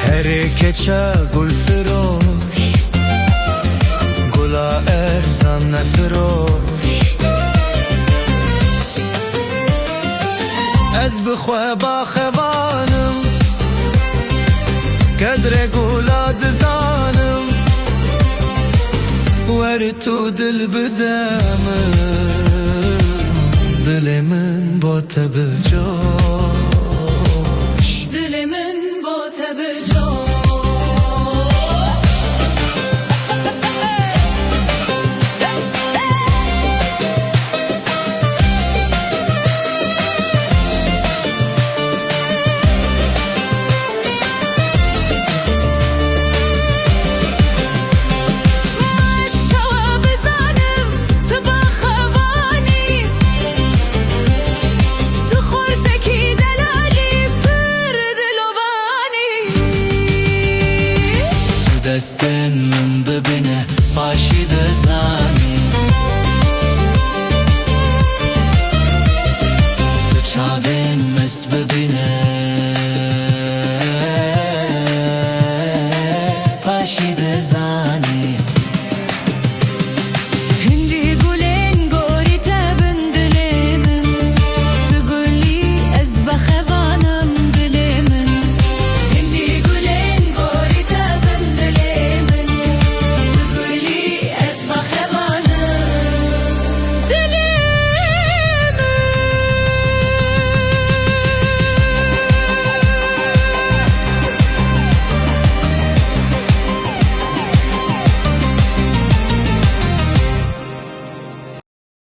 من keçe gül firoş, gula erzan nefroş. Ez bixwe baxevanım, kedre gula dizanim. Weri tu dil bide min, dilê min bo te bicoş. Dilê min bo te bicoş. دستن من ببینه باشی دزانی